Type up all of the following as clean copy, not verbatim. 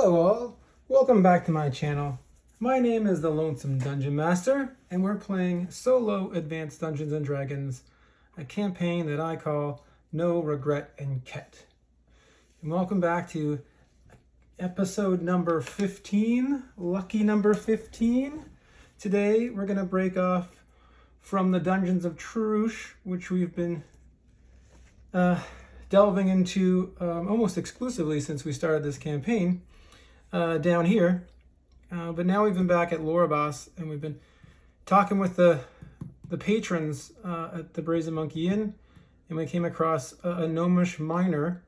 Hello all, welcome back to my channel. My name is the Lonesome Dungeon Master, and we're playing solo Advanced Dungeons & Dragons, a campaign that I call No Regret in Ket. And welcome back to episode number 15, lucky number 15. Today we're going to break off from the Dungeons of Trush, which we've been delving into almost exclusively since we started this campaign down here. But now we've been back at Lorabas, and we've been talking with the patrons at the Brazen Monkey Inn, and we came across a gnomish miner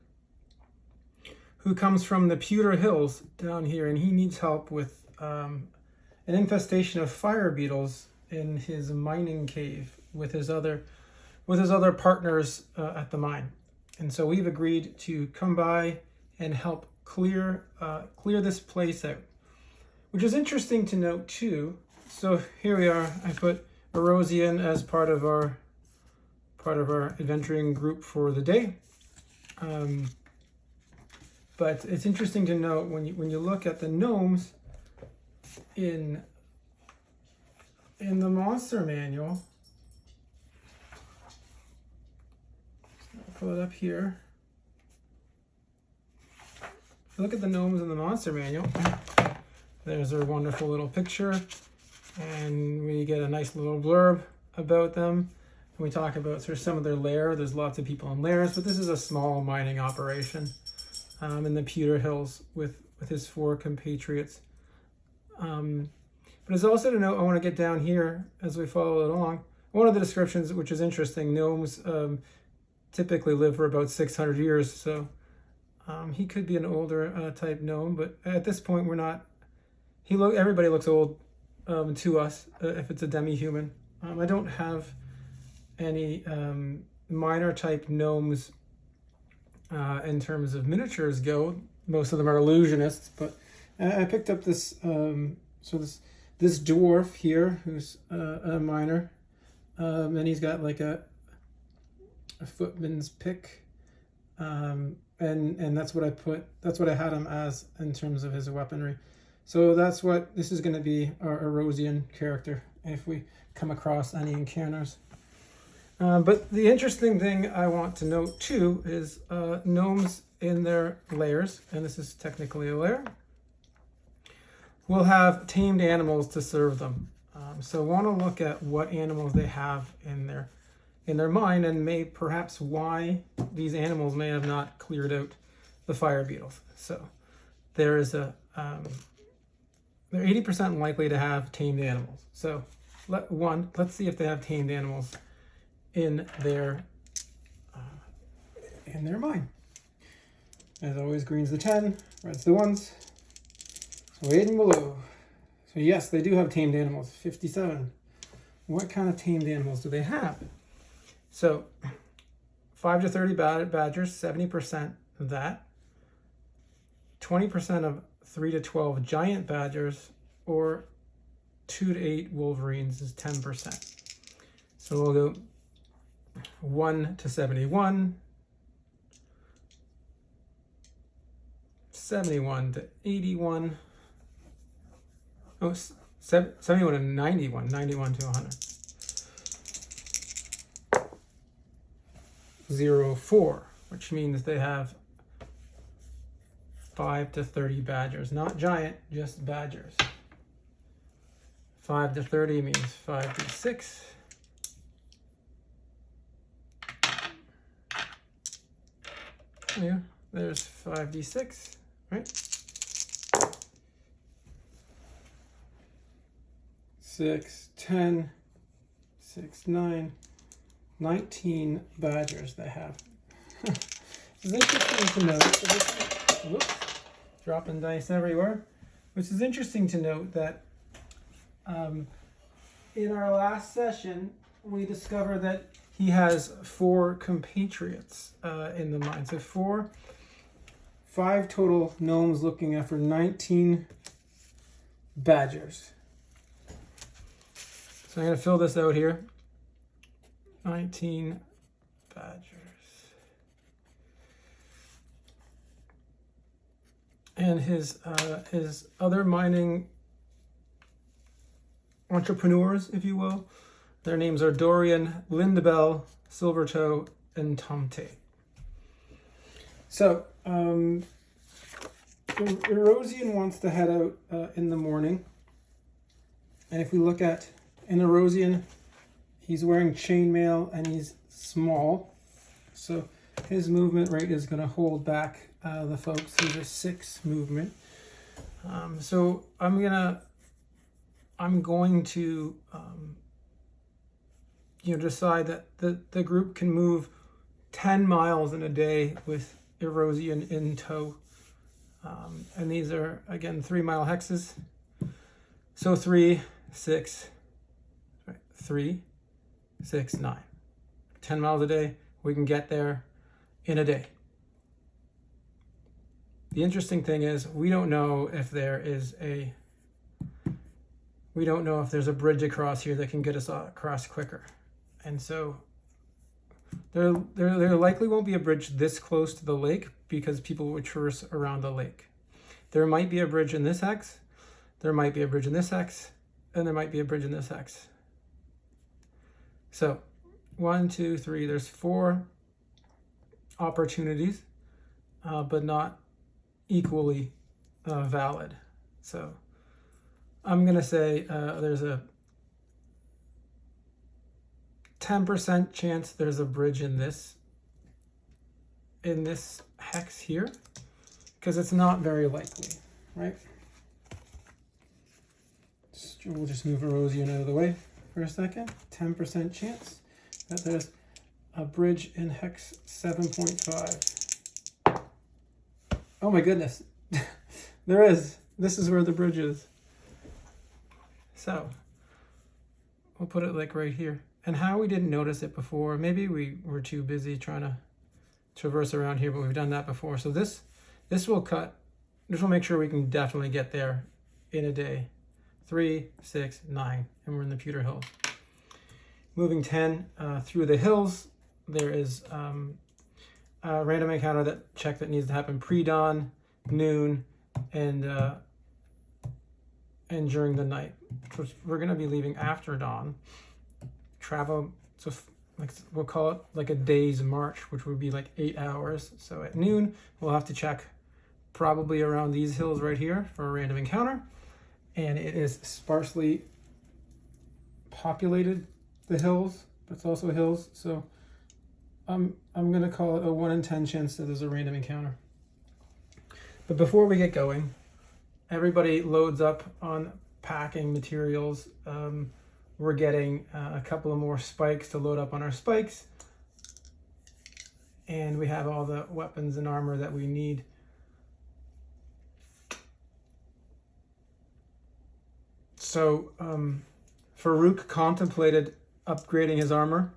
who comes from the Pewter Hills down here, and he needs help with an infestation of fire beetles in his mining cave with his other partners at the mine. And so we've agreed to come by and help clear this place out, which is interesting to note too. So here we are. I put Eezorian as part of our adventuring group for the day. But it's interesting to note when you look at the gnomes in the monster manual. Pull it up here. If you look at the gnomes in the monster manual, there's their wonderful little picture, and we get a nice little blurb about them. And we talk about sort of some of their lair. There's lots of people in lairs, but this is a small mining operation in the Pewter Hills with his 4 compatriots. But it's also to note, I want to get down here as we follow it along. One of the descriptions, which is interesting, gnomes typically live for about 600 years, so he could be an older type gnome, but at this point we're not. Everybody looks old to us if it's a demi-human. I don't have any minor type gnomes in terms of miniatures go. Most of them are illusionists, but I picked up this this dwarf here who's a miner, and he's got like a footman's pick, and that's what I had him as in terms of his weaponry. So that's what this is going to be, our Eezorian character if we come across any encounters. But the interesting thing I want to note too is gnomes in their lairs, and this is technically a lair, will have tamed animals to serve them. So I want to look at what animals they have in their mind, and perhaps why these animals may have not cleared out the fire beetles. So there is they're 80% likely to have tamed animals. So let's see if they have tamed animals in their mind. As always, green's the 10, red's the 1s. So 8 and below. So yes, they do have tamed animals, 57. What kind of tamed animals do they have? So 5 to 30 badgers, 70% of that. 20% of 3 to 12 giant badgers, or 2 to 8 wolverines is 10%. So we'll go 1 to 71, 71 to 81, 71 to 91, 91 to 100. 0-4, which means they have 5 to 30 badgers, not giant, just badgers. 5 to 30 means 5 to 6. Yeah, there's 5d6, right? 6, 10, 6, 9, 19 badgers they have. It's interesting to note. Whoops, dropping dice everywhere. Which is interesting to note that in our last session we discovered that he has 4 compatriots in the mine. So 5 total gnomes looking after 19 badgers. So I'm going to fill this out here. 19 badgers. and his other mining entrepreneurs, if you will. Their names are Dorian, Lindabell, Silvertoe, and Tomte. So, Eezorian wants to head out in the morning. And if we look at an Eezorian, he's wearing chainmail and he's small. So his movement rate is going to hold back the folks who are 6 movement. So I'm going to decide that the group can move 10 miles in a day with Eezorian in tow. And these are, again, 3-mile hexes. So 3, 6, 3, 6, 9. 10 miles a day, we can get there in a day. The interesting thing is we don't know if there's a bridge across here that can get us across quicker. And so there likely won't be a bridge this close to the lake because people would traverse around the lake. There might be a bridge in this hex, there might be a bridge in this hex, and there might be a bridge in this hex. So 1, 2, 3, there's 4 opportunities, but not equally valid. So I'm gonna say there's a 10% chance there's a bridge in this hex here, because it's not very likely, right? We'll just move Eezorian out of the way for a second. 10% chance that there's a bridge in hex 7.5. Oh my goodness, there is. This is where the bridge is. So we'll put it like right here. And how we didn't notice it before, maybe we were too busy trying to traverse around here, but we've done that before. So this will make sure we can definitely get there in a day. 3, 6, 9, and we're in the Pewter Hills. Moving 10 through the hills, there is a random encounter check that needs to happen pre-dawn, noon, and during the night. So we're going to be leaving after dawn. Travel, so we'll call it like a day's march, which would be like 8 hours. So at noon, we'll have to check probably around these hills right here for a random encounter. And it is sparsely populated, the hills, but it's also hills. So I'm gonna call it a 1 in 10 chance that there's a random encounter. But before we get going, everybody loads up on packing materials. We're getting a couple of more spikes to load up on our spikes. And we have all the weapons and armor that we need. So Farouk contemplated upgrading his armor.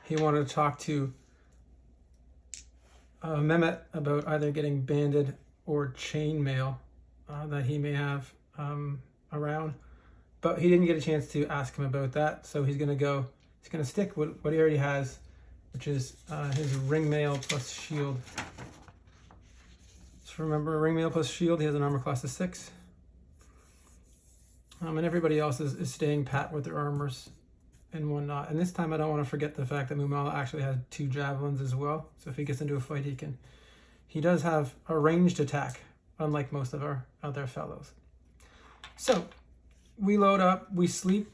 He wanted to talk to Mehmet about either getting banded or chainmail that he may have around. But he didn't get a chance to ask him about that, so he's gonna stick with what he already has, which is his ringmail plus shield. So remember, ringmail plus shield, he has an armor class of 6. And everybody else is staying pat with their armors and whatnot. And this time I don't want to forget the fact that Mumala actually has 2 javelins as well. So if he gets into a fight, he does have a ranged attack, unlike most of our other fellows. So we load up, we sleep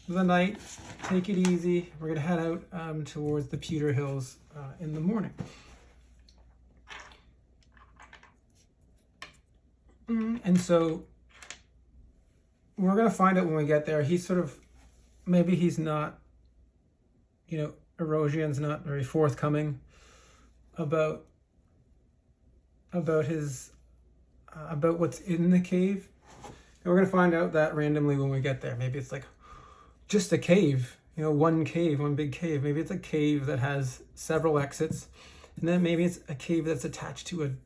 the night, take it easy. We're gonna head out towards the Pewter Hills in the morning. And so we're gonna find out when we get there. Maybe he's not, Eezorian's not very forthcoming about what's in the cave. And we're gonna find out that randomly when we get there. Maybe it's like just a cave, one big cave. Maybe it's a cave that has several exits, and then maybe it's a cave that's attached to an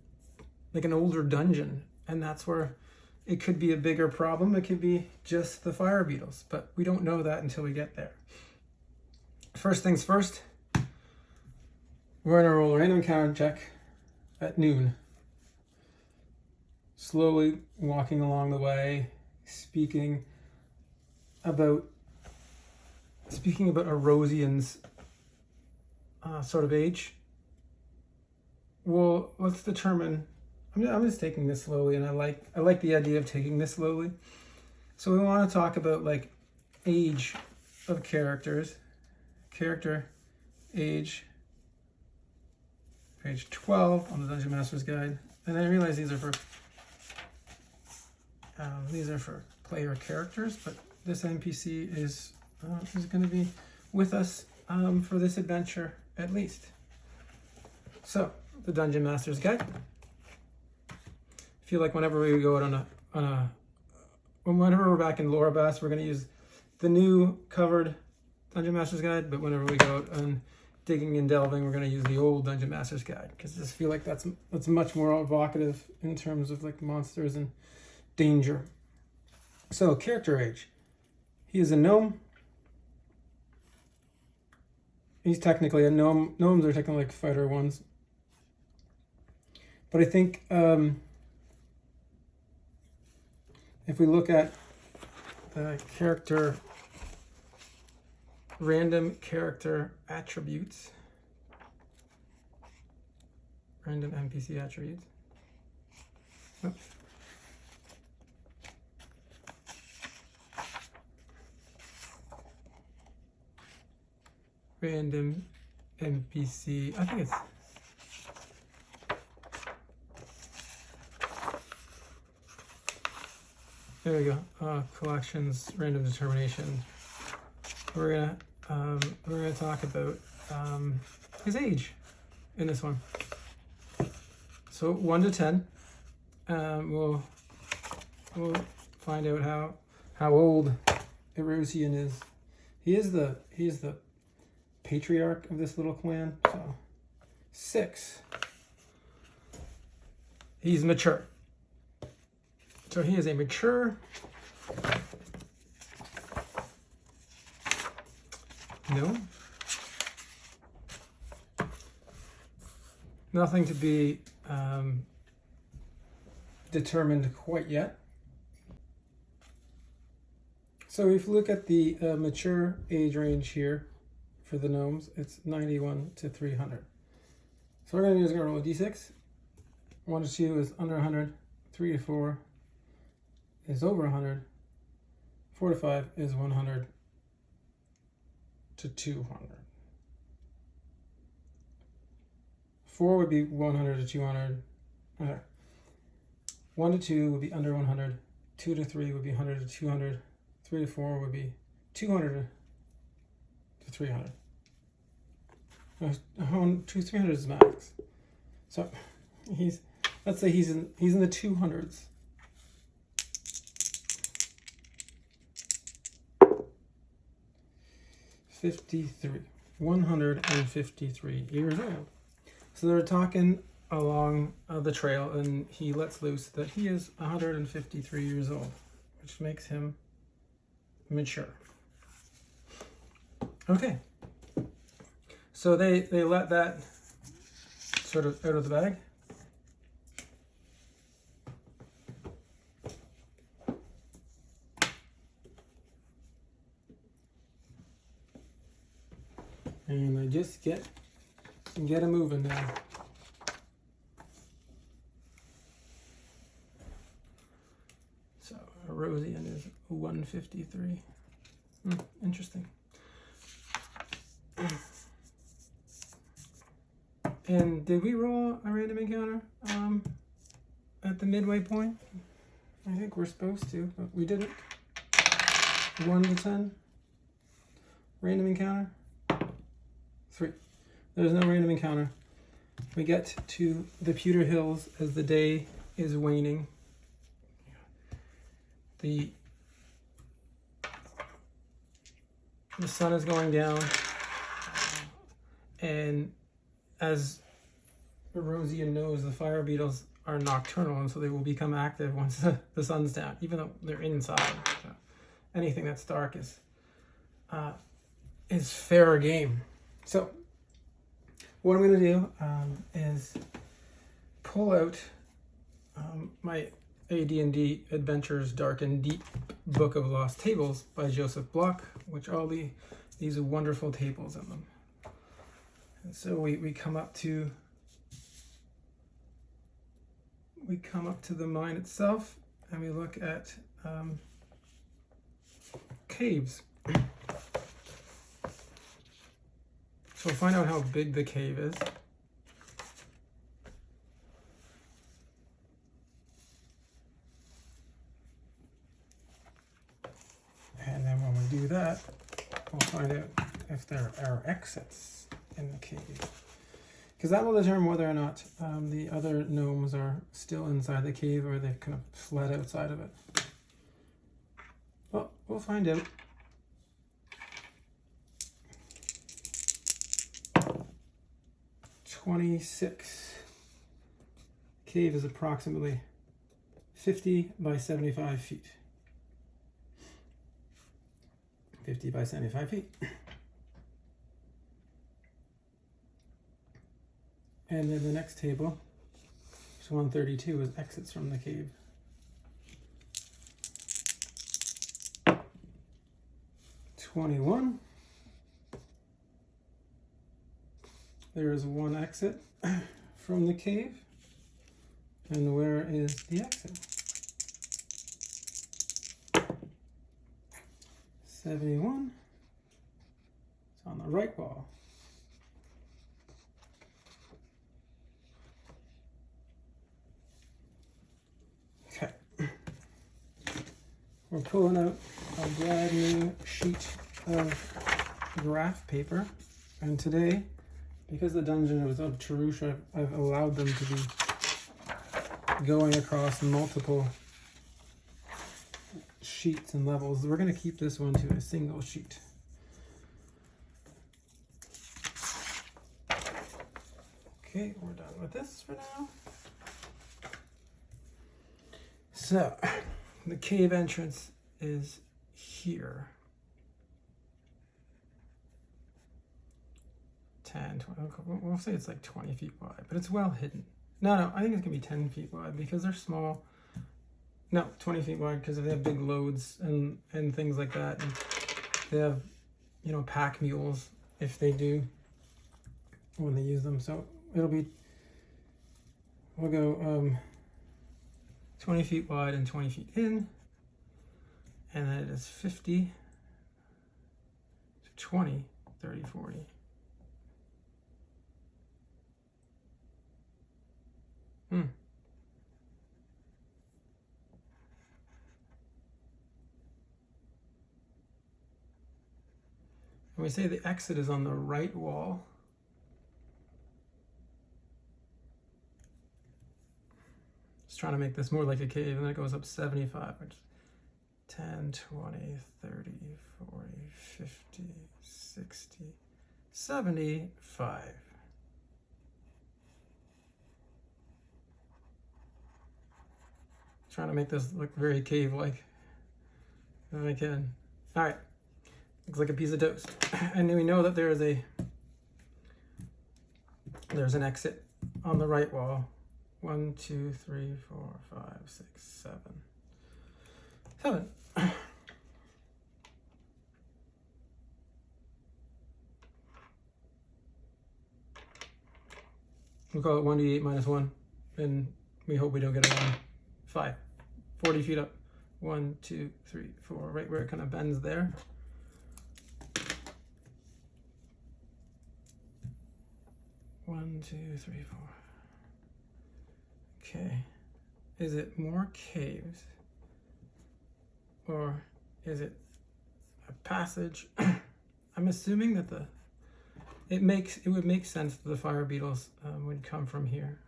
older dungeon, and that's where it could be a bigger problem. It could be just the fire beetles, but we don't know that until we get there. First things first, we're gonna roll a random encounter check at noon. slowly walking along the way, speaking about Eezorian's sort of age. Well, let's determine. I'm just taking this slowly, and I like the idea of taking this slowly. So we want to talk about like age of characters, character age, page 12 on the Dungeon Master's Guide. And I realize these are for player characters, but this NPC is going to be with us for this adventure at least. So the Dungeon Master's Guide. I feel like whenever we go out whenever we're back in Lorabas, we're going to use the new covered Dungeon Master's Guide, but whenever we go out and digging and delving, we're going to use the old Dungeon Master's Guide, because I just feel like that's much more evocative in terms of like monsters and danger. So, character age. He is a gnome. He's technically a gnome. Gnomes are technically like fighter ones. But I think if we look at the random character attributes, random NPC attributes. Oops. Random NPC, I think it's there we go. Collections, random determination. We're gonna talk about his age in this one. So 1 to 10. We'll find out how old Eezorian is. He is the patriarch of this little clan. So 6. He's mature. So he is a mature gnome. Nothing to be determined quite yet. So if you look at the mature age range here for the gnomes, it's 91 to 300. So what we're going to do is roll a d6. 1 to 2 is under 100. 3 to 4 is over 100. 4 to 5 is 100 to 200. 4 would be 100 to 200. Okay. 1 to 2 would be under 100. 2 to 3 would be 100 to 200. 3 to 4 would be 200 to 300. 300 is max. So let's say he's in the 200s. '53, 153 years old. So they're talking along the trail, and he lets loose that he is 153 years old, which makes him mature. Okay. So they let that sort of out of the bag. And I just get it moving now. So Eezorian is 153. Interesting. And did we roll a random encounter at the midway point? I think we're supposed to, but we didn't. 1 to 10. Random encounter. 3. There's no random encounter. We get to the Pewter Hills as the day is waning. The sun is going down, and as Eezorian knows, the fire beetles are nocturnal, and so they will become active once the sun's down, even though they're inside. So anything that's dark is fair game. So what I'm going to do is pull out my AD&D Adventures Dark and Deep Book of Lost Tables by Joseph Block, which all these wonderful tables in them. And so we come up to the mine itself, and we look at caves. So we'll find out how big the cave is. And then when we do that, we'll find out if there are exits in the cave. Because that will determine whether or not the other gnomes are still inside the cave or they've kind of fled outside of it. Well, we'll find out. "26. Cave is approximately 50 by 75 feet. 50 by 75 feet. And then the next table, so 132, is exits from the cave. "21. There is one exit from the cave. And where is the exit? 71. It's on the right wall. Okay. We're pulling out a brand new sheet of graph paper, and today, because the dungeon was of Tarusha, I've allowed them to be going across multiple sheets and levels. We're going to keep this one to a single sheet. Okay, we're done with this for now. So, the cave entrance is here. 10, 20, we'll say it's like 20 feet wide, but it's well hidden. No, I think it's gonna be 10 feet wide because they're small. No, 20 feet wide because they have big loads and things like that. And they have, you know, pack mules if they do when they use them. So it'll be, we'll go 20 feet wide and 20 feet in. And then it is 50, 20, 30, 40. And we say the exit is on the right wall. Just trying to make this more like a cave, and then it goes up 75, which is 10, 20, 30, 40, 50, 60, 75. Trying to make this look very cave-like if I can. All right, looks like a piece of toast. And we know that there's an exit on the right wall. 1, 2, 3, 4, 5, 6, 7. 7. We'll call it 1d8 minus 1, and we hope we don't get a 1. 5. 40 feet up. 1, 2, 3, 4, right where it kind of bends there. One, 2, 3, 4. Okay. Is it more caves? Or is it a passage? I'm assuming that it would make sense that the fire beetles would come from here.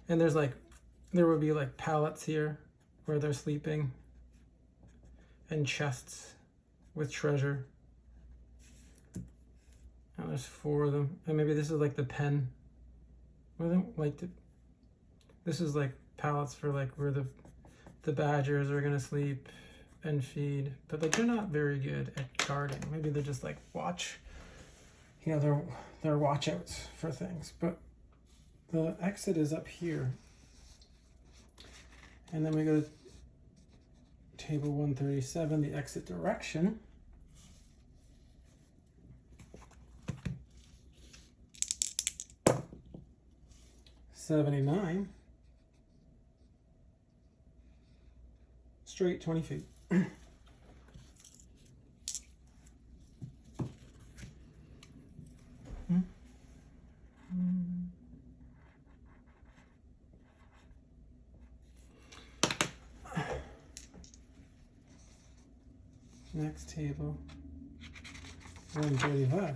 And there would be like pallets here where they're sleeping, and chests with treasure. And there's 4 of them. And maybe this is like the pen. This is like pallets for like where the badgers are gonna sleep and feed. But like they're not very good at guarding. Maybe they're just like watch. You know, they're watch outs for things. But the exit is up here. And then we go to table 137, the exit direction. $79. Straight 20 feet. Next table, 135.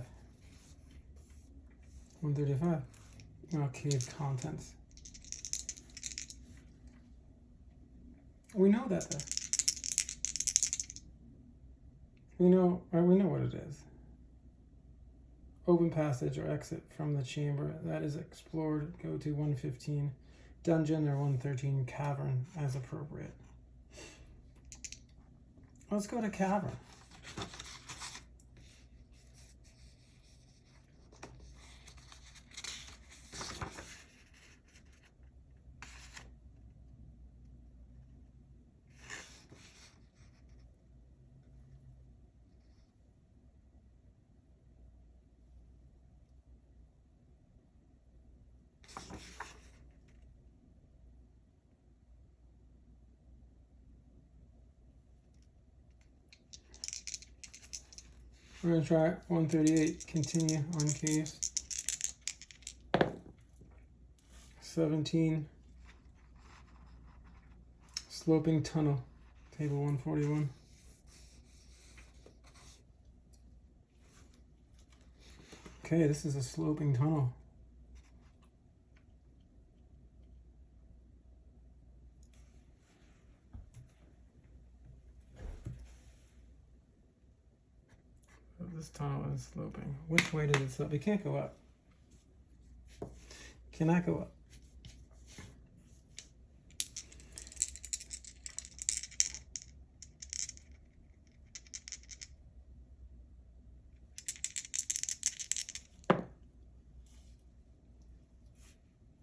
135. Oh, cave contents. We know that though. We know what it is. Open passage or exit from the chamber that is explored. Go to 115 dungeon or 113 cavern as appropriate. Let's go to cavern. We're going to try 138, continue on case. 17, sloping tunnel, table 141. Okay, this is a sloping tunnel. This tunnel is sloping. Which way does it slope? It can't go up. Cannot go up.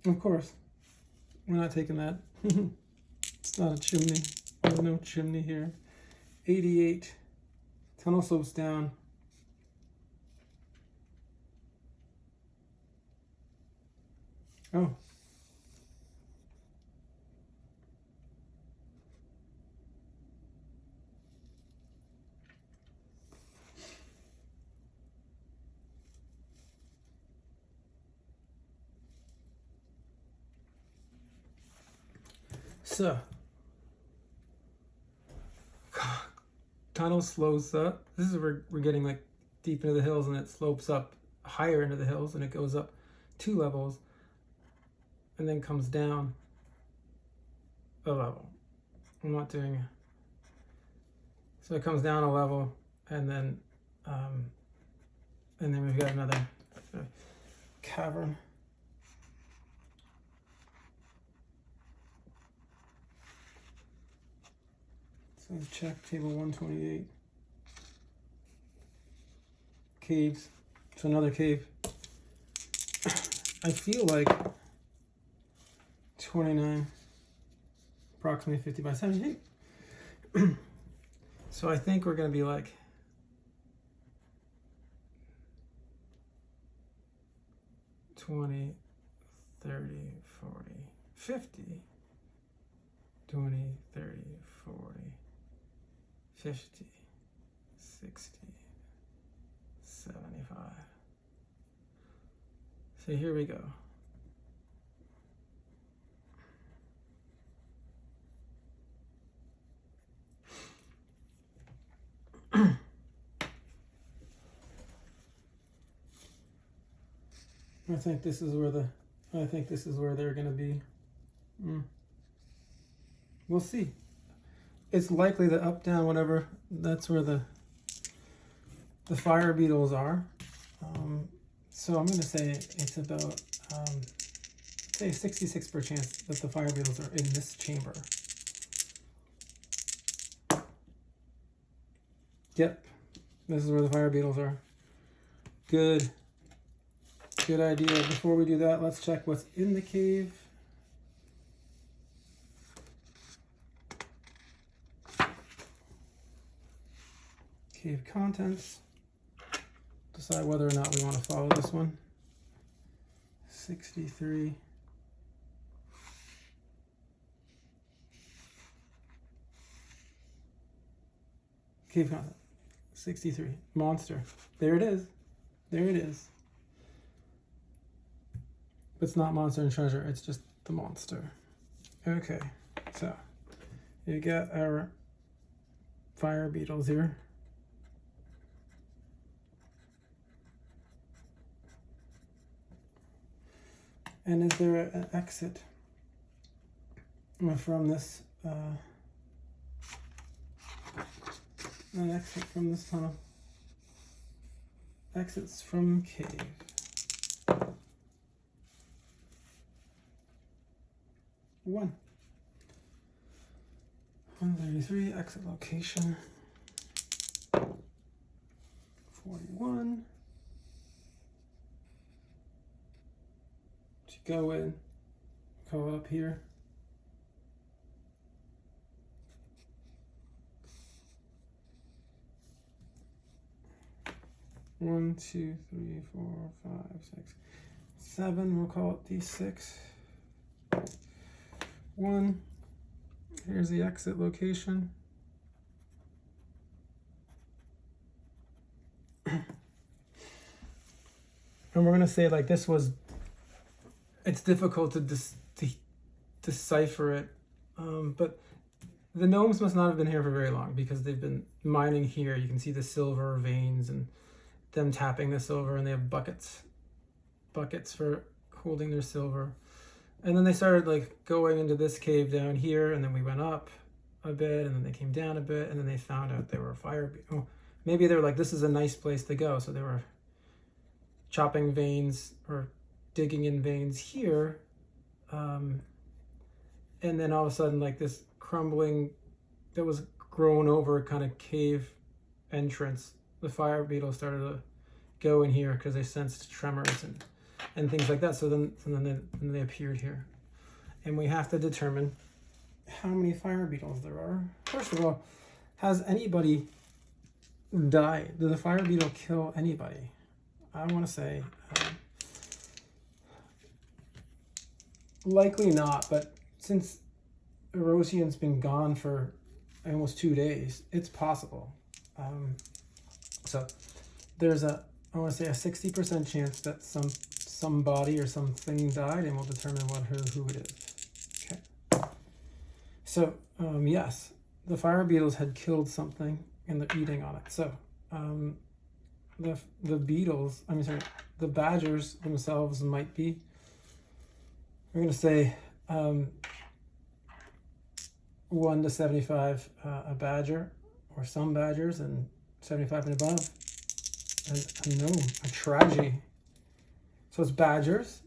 Of course, we're not taking that. It's not a chimney. There's no chimney here. 88. Tunnel slopes down. Oh. So, tunnel slows up. This is where we're getting like deep into the hills, and it slopes up higher into the hills, and it goes up 2 levels. And then comes down a level. I'm not doing it. So it comes down a level, and then we've got another cavern. So let's check table 128. Caves. It's another cave. I feel like 29, approximately 50 by 70 feet. So I think we're going to be like 20, 30, 40, 50, 20, 30, 40, 50, 60, 75. So here we go. I think this is where they're going to be. We'll see. It's likely that up, down, whatever, that's where the fire beetles are. So I'm going to say it's about, say 66% chance that the fire beetles are in this chamber. Yep, this is where the fire beetles are. Good. Good idea. Before we do that, let's check what's in the cave. Cave contents. Decide whether or not we want to follow this one. 63. Cave content. 63. Monster. There it is. There it is. It's not monster and treasure, it's just the monster. Okay, so you got our fire beetles here. And is there an exit from this tunnel? Exits from cave. 133, exit location. 41. To go in, go up here. One, two, three, 4, 5, 6, 7. We'll call it D6. 1. Here's the exit location. And we're going to say like this was, it's difficult to decipher it, but the gnomes must not have been here for very long because they've been mining here. You can see the silver veins and them tapping the silver, and they have buckets for holding their silver. And then they started like going into this cave down here, and then we went up a bit, and then they came down a bit, and then they found out they were oh, maybe they were like, this is a nice place to go, so they were chopping veins or digging in veins here, and then all of a sudden like this crumbling that was grown over kind of cave entrance, the fire beetles started to go in here because they sensed tremors and things like that. So then they appeared here, and we have to determine how many fire beetles there are. First of all, has anybody died? Did the fire beetle kill anybody? I want to say likely not, but since Eezorian's been gone for almost 2 days, it's possible. So there's I want to say a 60% chance that somebody or something died, and we'll determine who it is. Okay. So yes, the fire beetles had killed something and they're eating on it. So the beetles, the badgers themselves might be, we're going to say 1 to 75 a badger, or some badgers, and 75 and above a gnome, a tragedy. So it's badgers.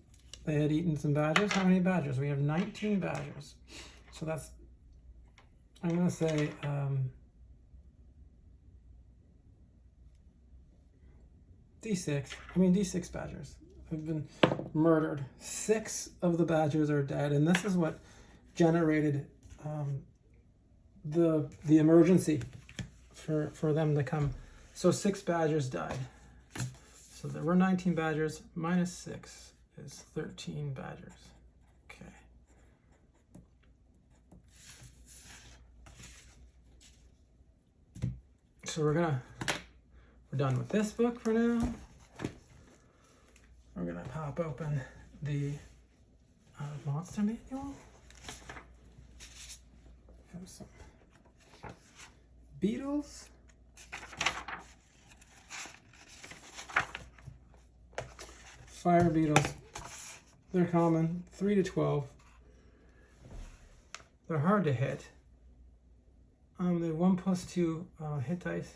They had eaten some badgers. How many badgers? We have 19 badgers. So that's, I'm going to say D6 badgers have been murdered. 6 of the badgers are dead, and this is what generated the emergency for them to come. So 6 badgers died. So there were 19 badgers, minus 6 is 13 badgers. Okay. So we're done with this book for now. We're gonna pop open the monster manual. Have some beetles. Fire beetles, they're common, 3 to 12. They're hard to hit. They have 1+2 hit dice,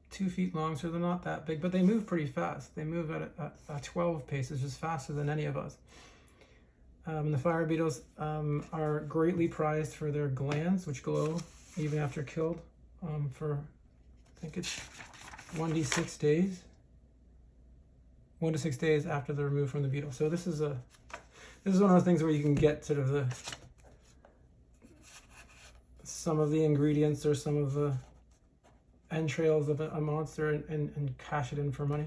2 feet long, so they're not that big, but they move pretty fast. They move at 12 paces, just faster than any of us. The fire beetles are greatly prized for their glands, which glow even after killed, for, I think it's 1d6 days. 1 to 6 days after they're removed from the beetle. So this is one of those things where you can get sort of some of the ingredients or some of the entrails of a monster and cash it in for money.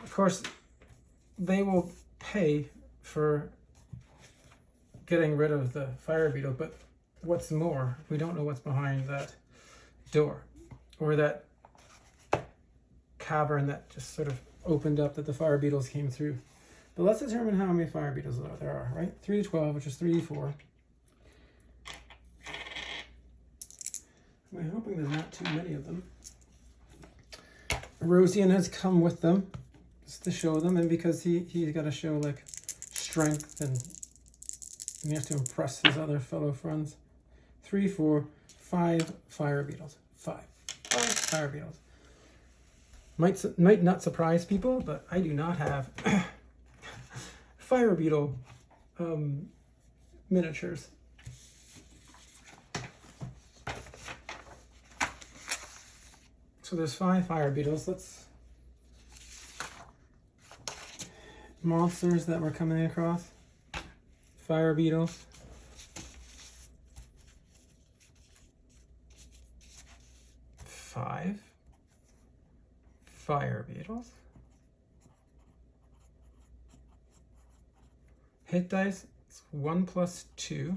Of course, they will pay for getting rid of the fire beetle, but what's more, we don't know what's behind that door or that cavern that just sort of opened up that the fire beetles came through. But let's determine how many fire beetles there are, right? 3 to 12, which is 3d4. I'm hoping there's not too many of them. Eezorian has come with them just to show them, and because he's got to show like strength and he has to impress his other fellow friends. 3, 4, 5 fire beetles. 5 fire beetles. Might not surprise people, but I do not have fire beetle miniatures. So there's 5 fire beetles. Monsters that we're coming across. Fire beetles. Five fire beetles. Hit dice, it's 1 plus 2.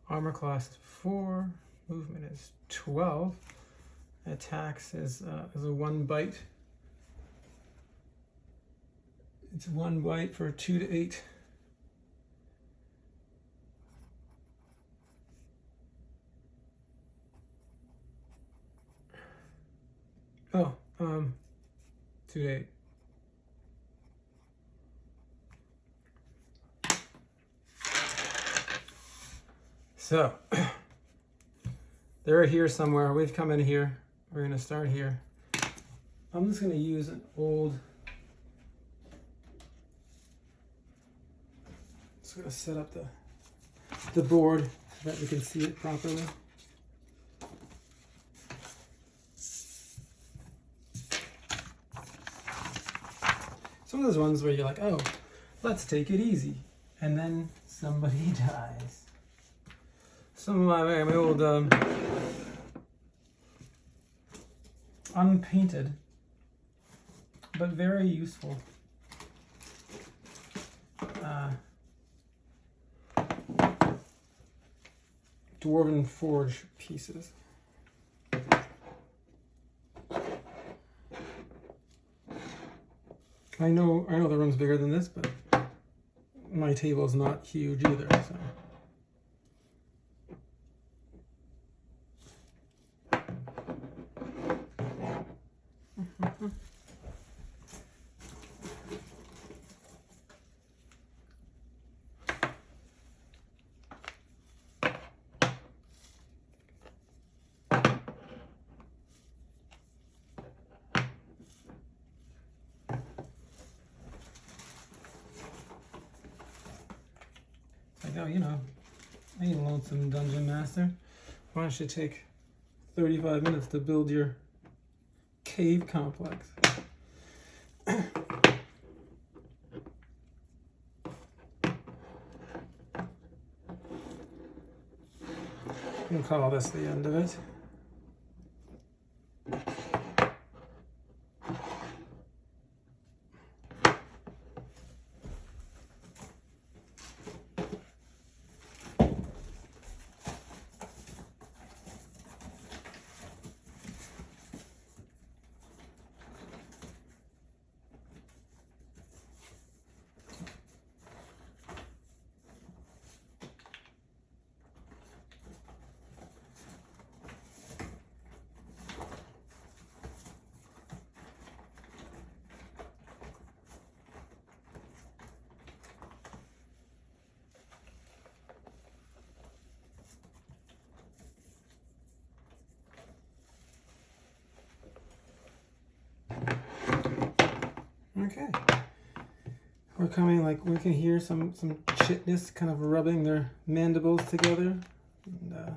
Armor class is 4. Movement is 12. Attacks is a 1 bite. It's 1 bite for 2 to 8. Oh, 2 to 8. So, they're here somewhere. We've come in here. We're going to start here. I'm just going to use an old... Just going to set up the board so that we can see it properly. Some of those ones where you're like, oh, let's take it easy. And then somebody dies. Some of my old unpainted, but very useful Dwarven Forge pieces. I know the room's bigger than this, but my table's not huge either, so. Like, oh, you know, I ain't lonesome dungeon master. Why don't you take 35 minutes to build your cave complex? We'll call this the end of it. Okay, we're coming, like, we can hear some chitness kind of rubbing their mandibles together. And,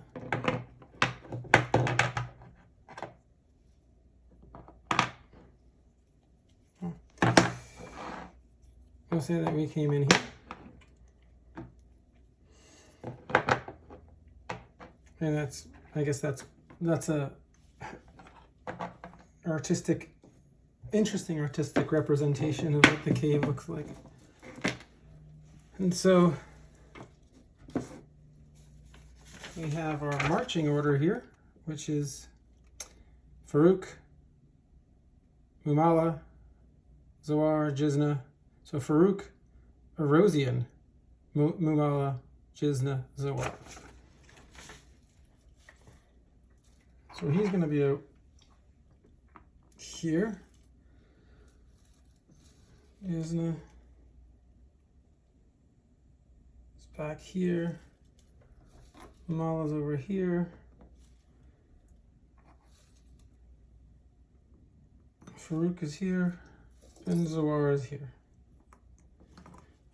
we'll say that we came in here. And I guess that's a interesting artistic representation of what the cave looks like. And so we have our marching order here, which is Farouk, Mumala, Zoar, Jizna. So Farouk, Eezorian, Mumala, Jizna, Zoar. So he's going to be out here. Jizna is back here. Mumala's over here. Farouk is here. And Zoar is here.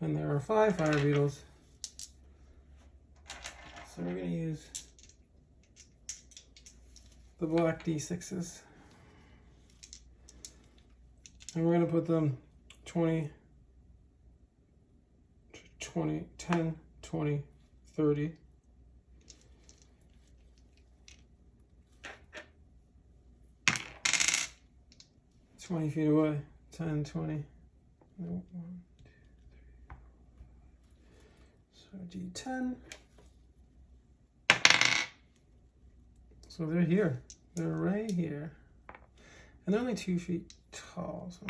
And there are 5 fire beetles. So we're going to use the black D6s. And we're going to put them 20, 20, 10, 20, 30. $20 feet away. 10, 20. No, 1, 2, 3. So D10. So they're here. They're right here. And they're only 2 feet tall. So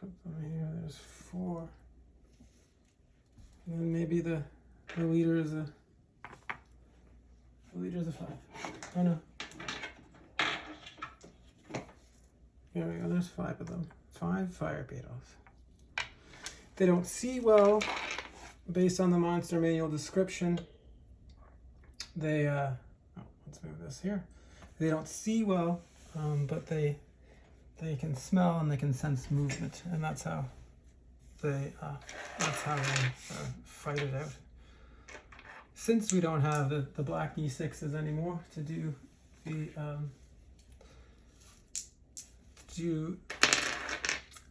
put them here. There's 4. And then maybe the leader is a 5. Oh no. There we go, there's 5 of them. 5 fire beetles. They don't see well, based on the monster manual description. They, let's move this here. They don't see well, but they can smell and they can sense movement, and that's how they fight it out. Since we don't have the black D6s anymore to do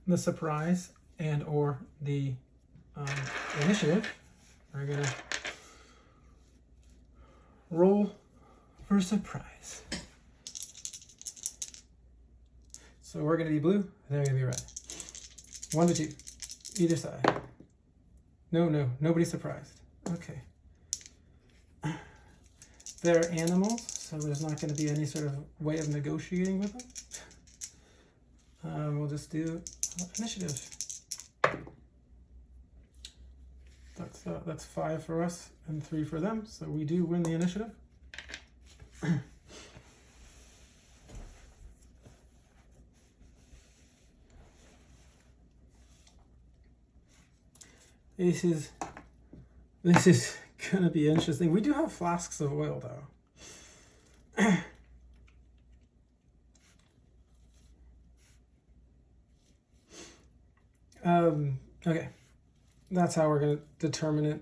the surprise and or the initiative, we're gonna roll for surprise. So we're gonna be blue, they're gonna be red. 1 to 2, either side. No, nobody's surprised. Okay. They're animals, so there's not going to be any sort of way of negotiating with them. We'll just do initiative. That's 5 for us and 3 for them, so we do win the initiative. This is gonna be interesting. We do have flasks of oil though. Okay, that's how we're gonna determine it.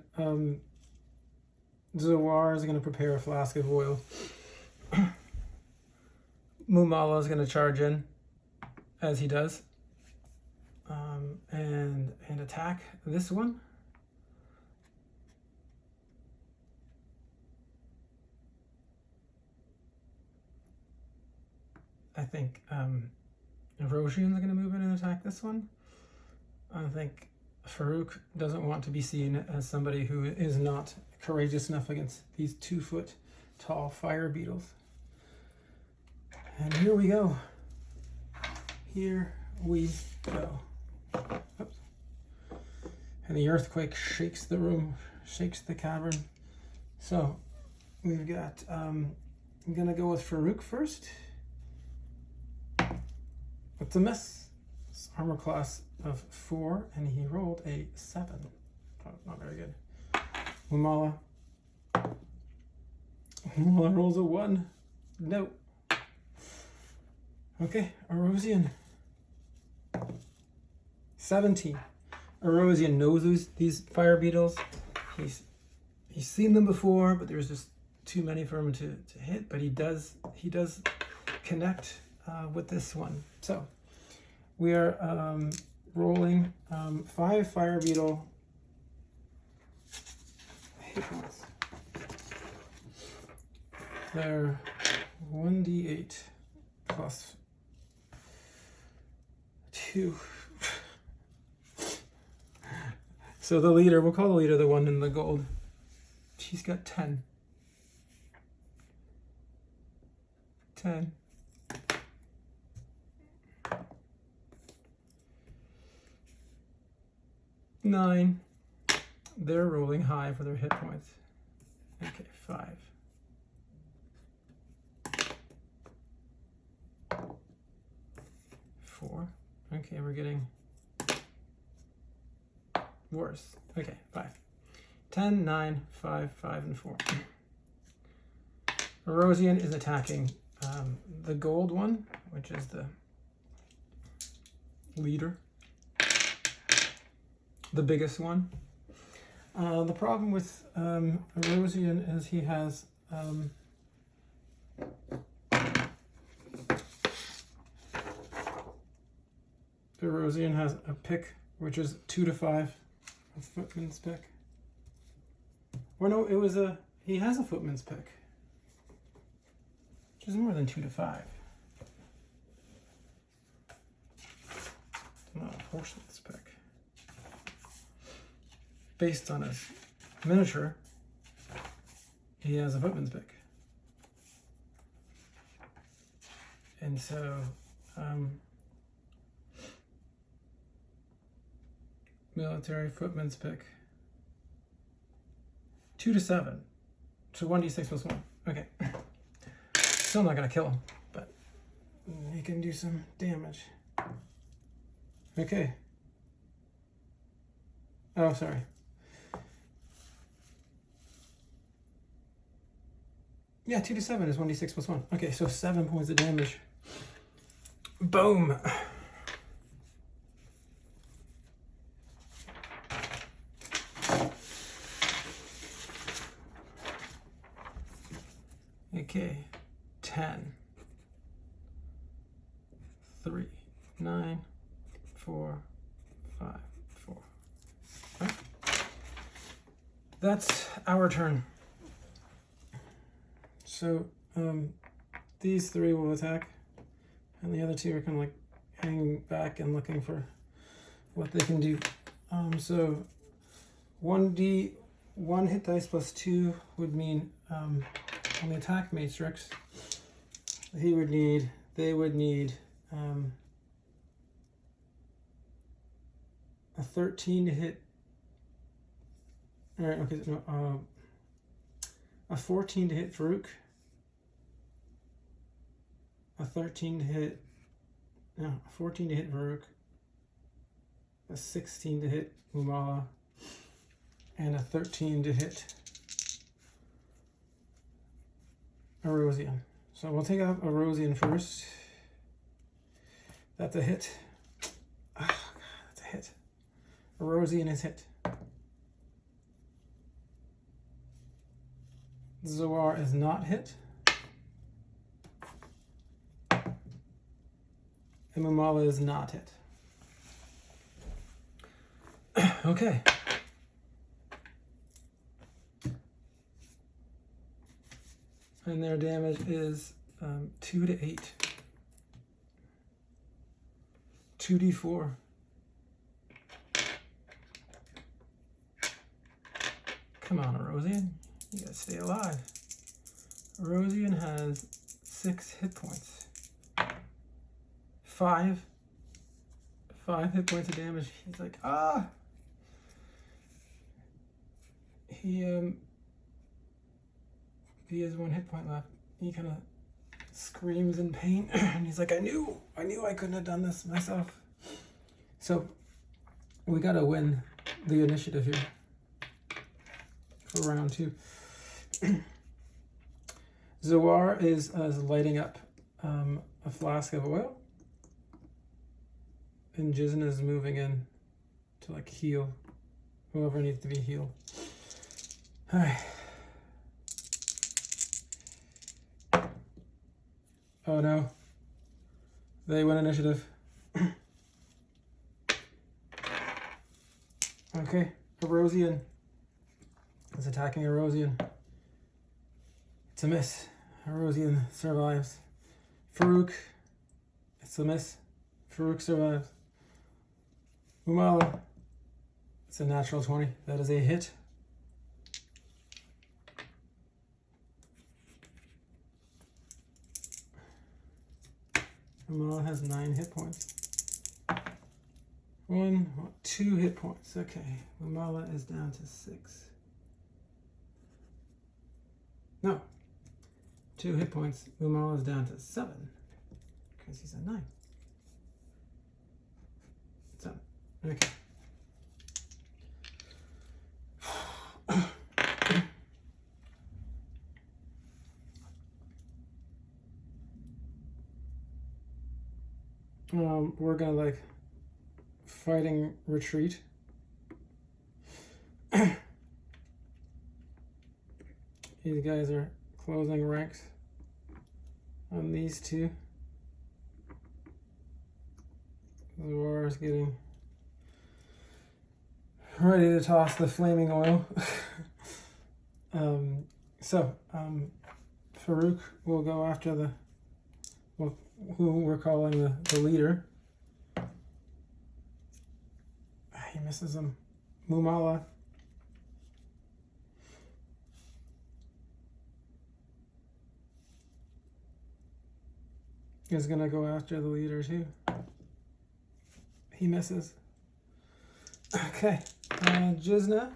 Zoar is gonna prepare a flask of oil. Mumala is gonna charge in, as he does, and attack this one. I think Eezorian is going to move in and attack this one. I think Farouk doesn't want to be seen as somebody who is not courageous enough against these 2-foot tall fire beetles. And here we go. Here we go. Oops. And the earthquake shakes the room, shakes the cavern. So we've got, I'm going to go with Farouk first. It's a miss. It's armor class of 4, and he rolled a 7. Not very good. Mumala rolls a 1. No. Okay, Eezorian. 17. Eezorian knows these fire beetles. He's seen them before, but there's just too many for him to hit. But he does connect with this one. So we are rolling 5 fire beetle hit points. They're 1d8 plus 2. So the leader, we'll call the leader the one in the gold. She's got 10. 10. Nine. They're rolling high for their hit points. Okay, 5. 4. Okay, we're getting worse. Okay, 5. 10, 9, 5, 5, and 4. Eezorian is attacking the gold one, which is the leader. The biggest one. The problem with Eezorian is he has Eezorian has a pick which is 2 to 5, a footman's pick. Or no, it was he has a footman's pick, which is more than 2 to 5. It's not a horseman's pick. Based on his miniature, he has a footman's pick. And so, military footman's pick. 2 to 7. So 1d6 plus 1. Okay. Still not going to kill him, but he can do some damage. Okay. Oh, sorry. Yeah, 2 to 7 is 1d6 plus 1. Okay, so 7 points of damage. Boom. Okay, 10, 3, 9, 4, 5, 4. Right. That's our turn. So these 3 will attack, and the other 2 are kind of like hanging back and looking for what they can do. So 1 hit dice plus 2 would mean on the attack matrix, they would need a 13 to hit. All right, okay, no, a 14 to hit Farouk, a 13 to hit, no, a 14 to hit Farouk, a 16 to hit Mumala, and a 13 to hit Eezorian. So we'll take out Eezorian first. That's a hit. Oh, God, that's a hit. Eezorian is hit. Zoar is not hit. And Mumala is not hit. Okay. And their damage is 2 to 8. 2d4. Come on, Eezorian. You gotta stay alive. Eezorian has 6 hit points. 5 hit points of damage. He's like, ah! He has 1 hit point left. He kind of screams in pain, and he's like, I knew I couldn't have done this myself. So we gotta win the initiative here for round 2. Zoar is lighting up a flask of oil, and Jizn is moving in to like heal whoever needs to be healed. All right. Oh no. They win initiative. Okay, Eezorian is attacking Eezorian. It's a miss. Eezorian survives. Farouk, it's a miss. Farouk survives. Umala, it's a natural 20. That is a hit. Umala has 9 hit points. 2 hit points. Okay, Umala is down to 6. No, 2 hit points. Umala is down to 7 because he's at 9. 7. Okay. We're gonna like fighting retreat. These guys are closing ranks on these two. The war is getting ready to toss the flaming oil. Farouk will go after the, well, who we're calling the leader. He misses him. Mumala. Is gonna go after the leader too. He misses. Okay. Jizna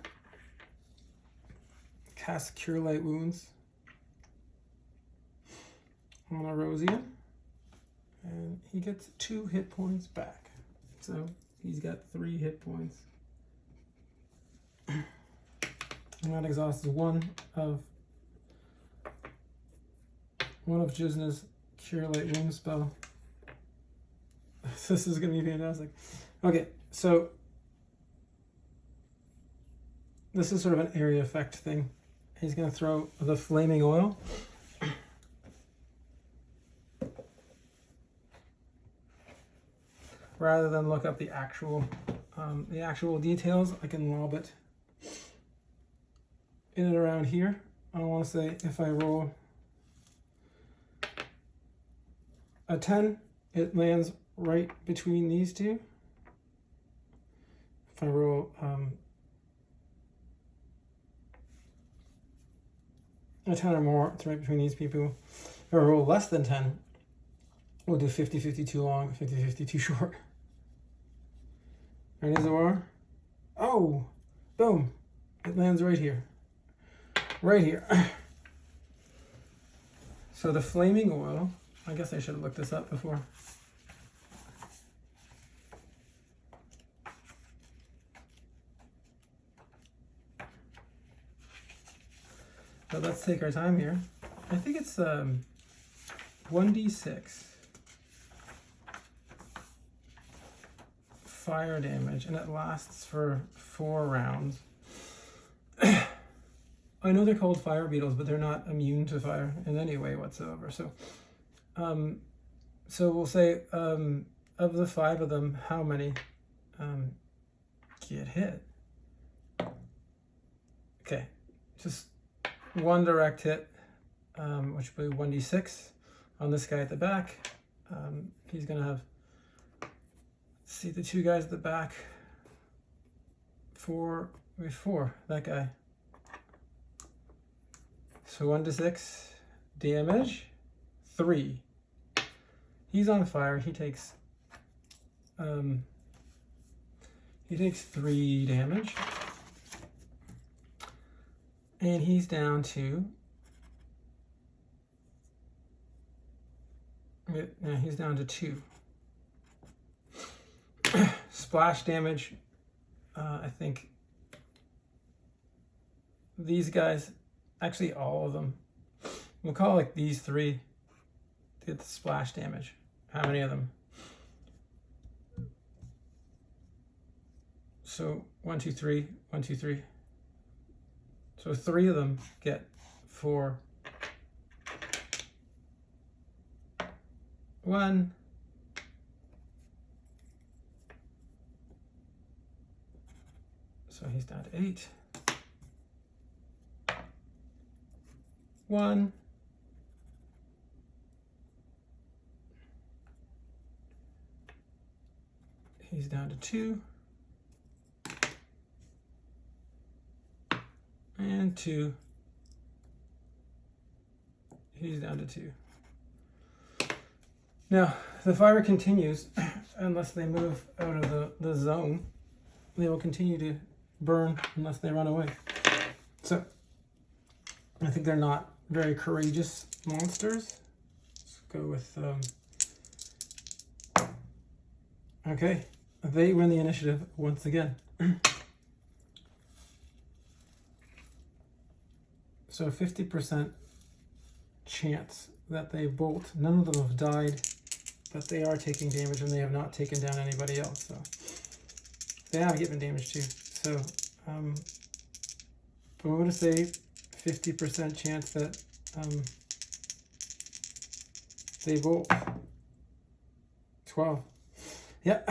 casts Cure Light Wounds on Eezorian, and he gets 2 hit points back. So he's got 3 hit points. And that exhausts one of Jizna's Cure Light Wounds spell. This is gonna be fantastic. Okay, so this is sort of an area effect thing. He's gonna throw the flaming oil. Rather than look up the actual details, I can lob it in and around here. I want to say if I roll a 10, it lands right between these two. If I roll a 10 or more, it's right between these people. If I roll less than 10, we'll do 50-50 too long, 50-50 too short. Ready, Zoar? Oh, boom. It lands right here. Right here. So the flaming oil, I guess I should have looked this up before. So let's take our time here. I think it's 1d6 fire damage, and it lasts for 4 rounds. I know they're called fire beetles, but they're not immune to fire in any way whatsoever. So, so we'll say of the 5 of them, how many get hit? Okay, just 1 direct hit, which will be 1d6 on this guy at the back. He's gonna have, see the 2 guys at the back, 4, that guy. So 1d6 damage, 3. He's on fire. He takes 3 damage, and he's down to he's down to 2. Splash damage. I think these guys, actually all of them, we'll call like these 3 did the splash damage. How many of them? So 1, 2, 3, 1, 2, 3. So 3 of them get 4. 1. So he's down to 8. 1. He's down to 2. And 2. He's down to 2. Now, the fire continues unless they move out of the zone. They will continue to burn unless they run away. So, I think they're not very courageous monsters. Let's go with... okay, they win the initiative once again. So 50% chance that they bolt. None of them have died, but they are taking damage and they have not taken down anybody else. So they have given damage too. So I'm going to say 50% chance that they bolt. 12. Yep.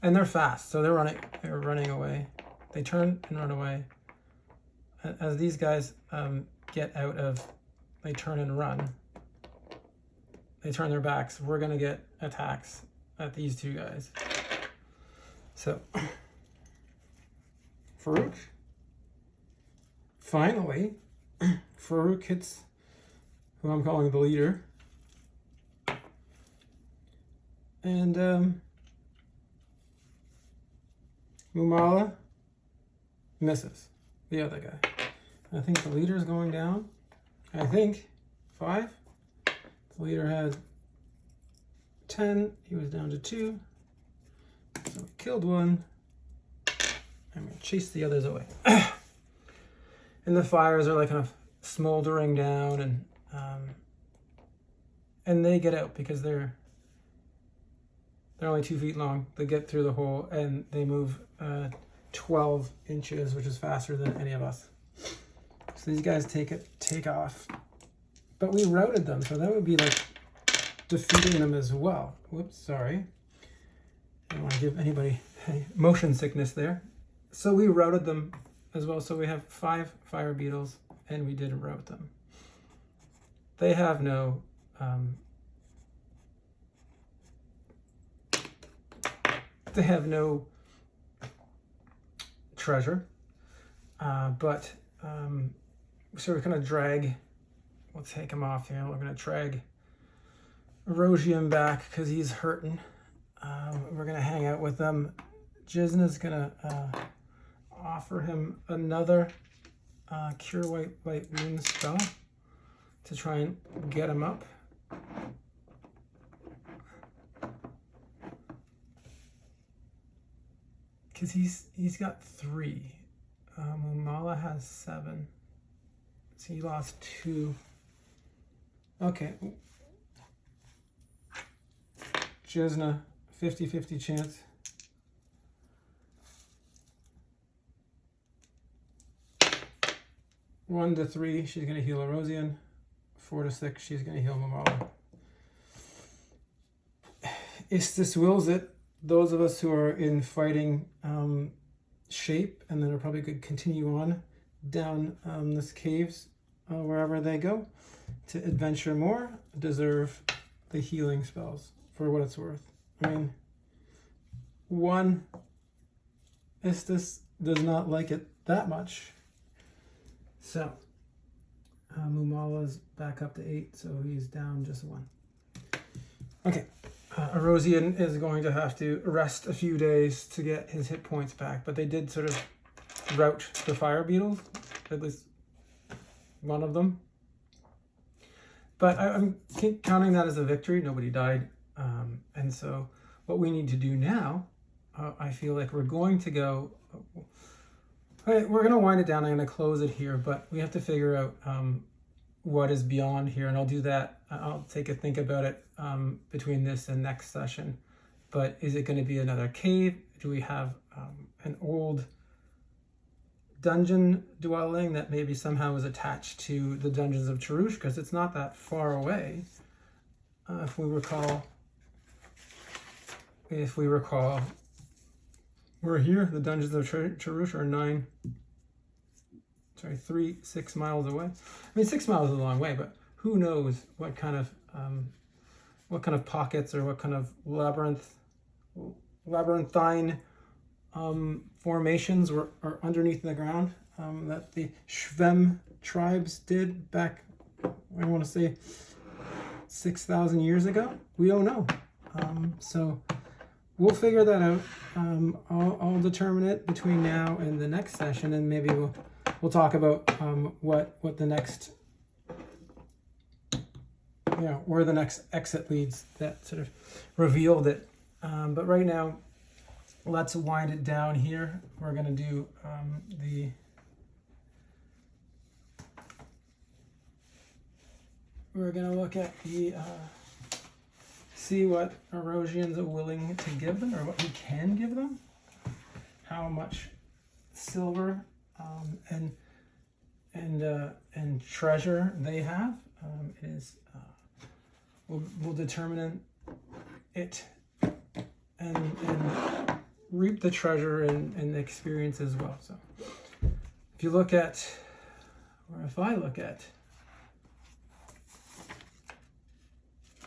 And they're fast, so they're running away. They turn and run away. As these guys get out of, they turn and run. They turn their backs. We're gonna get attacks at these two guys. So, Farouk. Finally, Farouk hits who I'm calling the leader. And Mumala misses the other guy. I think the leader is going down. I think 5. The leader had 10. He was down to 2. So we killed one. And we chased the others away. And the fires are like kind of smoldering down, and they get out because they're only 2 feet long. They get through the hole and they move 12 inches, which is faster than any of us. So these guys take off. But we routed them, so that would be like defeating them as well. Whoops, sorry. I don't want to give anybody motion sickness there. So we routed them as well. So we have 5 fire beetles, and we didn't rout them. They have no treasure, but so we're gonna drag. We'll take him off here. We're gonna drag Eezorian back because he's hurting. We're gonna hang out with them. Jizna's gonna offer him another Cure White Wound spell to try and get him up. Because he's got 3. Mumala has 7. So he lost 2. Okay. Jizna, 50-50 chance. One to 3, she's going to heal Eezorian. 4 to 6, she's going to heal Mumala. Istis wills it. Those of us who are in fighting shape and then are probably going to continue on down this caves wherever they go to adventure more deserve the healing spells for what it's worth. I mean, 1 Istis does not like it that much. So Mumala's back up to 8, so he's down just 1. Okay. Eezorian is going to have to rest a few days to get his hit points back, but they did sort of rout the fire beetles, at least one of them. But I'm counting that as a victory. Nobody died. And so what we need to do now, I feel like we're going to go... We're going to wind it down. I'm going to close it here, but we have to figure out what is beyond here, and I'll do that. I'll take a think about it between this and next session. But is it going to be another cave? Do we have an old dungeon dwelling that maybe somehow is attached to the dungeons of Tarush? Because it's not that far away. If we recall, we're here. The dungeons of Tarush are 6 miles away. I mean, 6 miles is a long way, but who knows what kind of what kind of pockets or what kind of labyrinthine formations are underneath the ground that the Shvem tribes did back, I want to say 6,000 years ago. We don't know. So we'll figure that out. I'll determine it between now and the next session, and maybe we'll talk about what the next, where the next exit leads that sort of revealed it. But right now, let's wind it down here. We're going to do we're going to look at the see what Erosion's willing to give them, or what he can give them, how much silver and treasure they have. We'll determine it and reap the treasure and the experience as well. So if you look at, or if I look at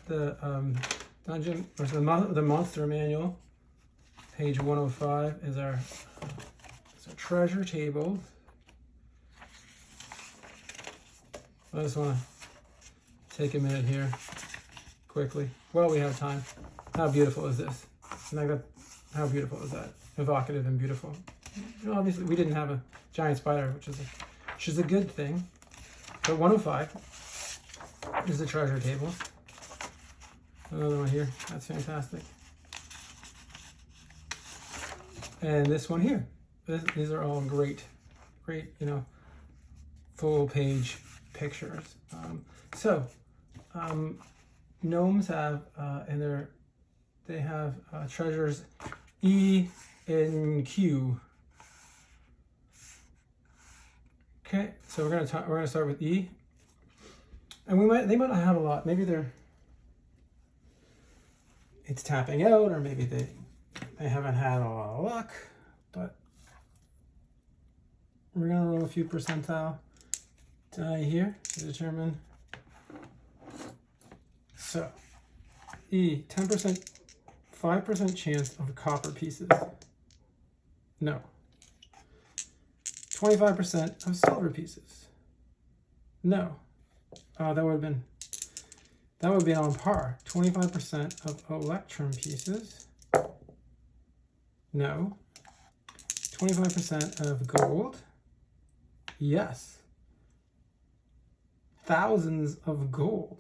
the dungeon, or the monster manual, page 105 is our treasure table. I just want to take a minute here quickly while we have time. How beautiful is this? How beautiful is that? Evocative and beautiful. Obviously, we didn't have a giant spider, which is a good thing. But 105 is the treasure table. Another one here. That's fantastic. And this one here. These are all great, full page pictures. Gnomes have they have treasures E and Q. Okay, so we're gonna start with E, and they might not have a lot. Maybe it's tapping out, or maybe they haven't had a lot of luck. But we're gonna roll a few percentile die here to determine. So E, 10%, 5% chance of copper pieces. No. 25% of silver pieces. No. Oh, that would be on par. 25% of electrum pieces. No. 25% of gold. Yes. Thousands of gold.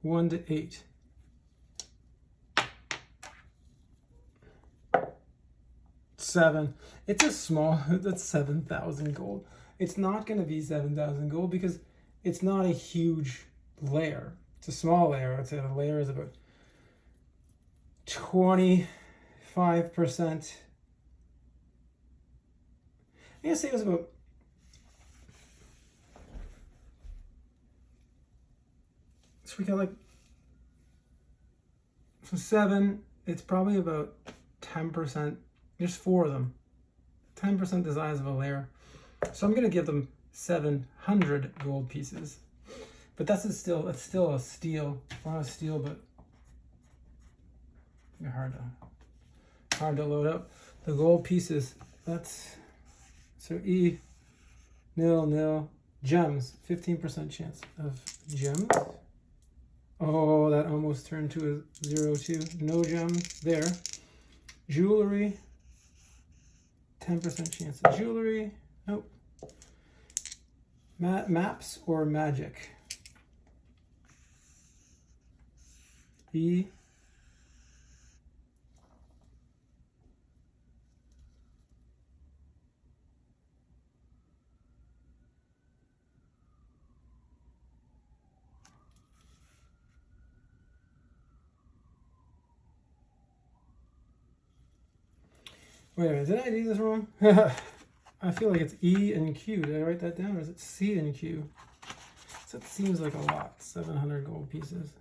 1 to 8. Seven. It's a small, that's 7,000 gold. It's not going to be 7,000 gold because it's not a huge layer. It's a small layer. I'd say the layer is about 25%. I'm going to say it was about, so we got so 7, it's probably about 10%. There's 4 of them. 10% the size of a layer. So I'm going to give them 700 gold pieces. But that's still a steal. Not a steal, but hard to load up. The gold pieces, so E, nil, gems, 15% chance of gems. Oh, that almost turned to a 0 too. No gems there. Jewelry, 10% chance of jewelry. Nope. Maps or magic. E. Wait a minute, did I do this wrong? I feel like it's E and Q. Did I write that down, or is it C and Q? So it seems like a lot. 700 gold pieces.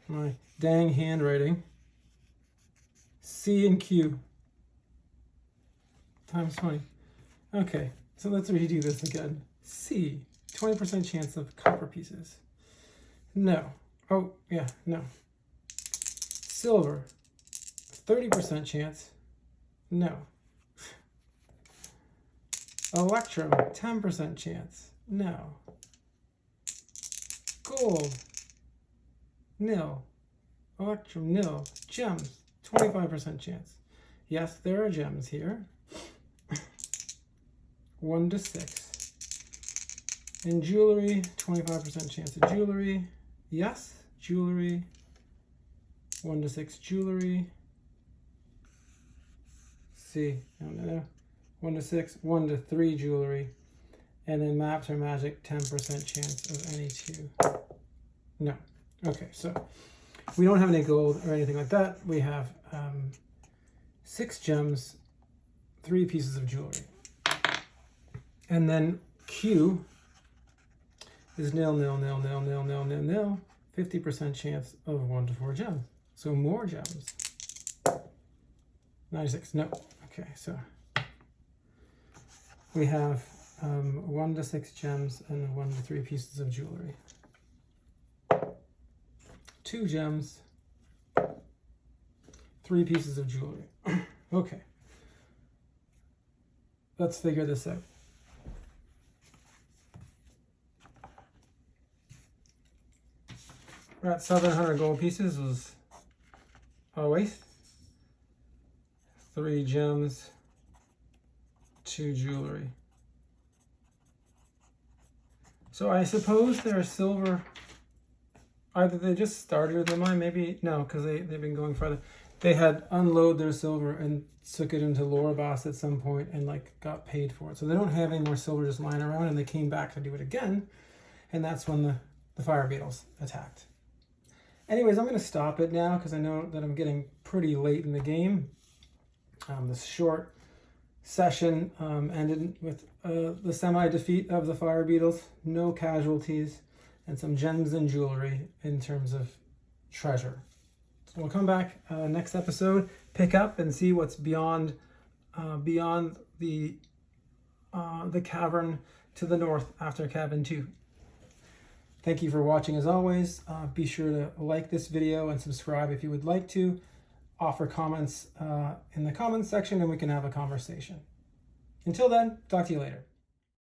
My dang handwriting. C and Q. times 20. Okay, so let's redo this again. C, 20% chance of copper pieces. No. Oh, yeah, no. Silver, 30% chance. No. Electrum, 10% chance. No. Gold, nil. Electrum, nil. Gems, 25% chance. Yes, there are gems here. 1 to 6. In jewelry, 25% chance of jewelry. Yes, jewelry. 1 to 6 jewelry. C, no. 1 to 6, 1 to 3 jewelry. And then maps or magic, 10% chance of any two. No. Okay, so we don't have any gold or anything like that. We have 6 gems, 3 pieces of jewelry. And then Q is nil, 50% chance of 1 to 4 gems. So more gems. 96, no. Okay, so we have 1 to 6 gems and 1 to 3 pieces of jewelry. 2 gems, 3 pieces of jewelry. Okay. Let's figure this out. We're at 700 gold pieces was our waste. 3 gems, 2 jewelry. So I suppose they're silver. Either they just started with the mine, maybe, no, because they've been going farther. They had unload their silver and took it into Lore Boss at some point and like got paid for it. So they don't have any more silver just lying around, and they came back to do it again. And that's when the fire beetles attacked. Anyways, I'm going to stop it now because I know that I'm getting pretty late in the game. This short session ended with the semi-defeat of the fire beetles, no casualties, and some gems and jewelry in terms of treasure. So we'll come back next episode, pick up and see what's beyond the cavern to the north after cabin 2. Thank you for watching as always. Be sure to like this video and subscribe if you would like to. Offer comments in the comments section and we can have a conversation. Until then, talk to you later.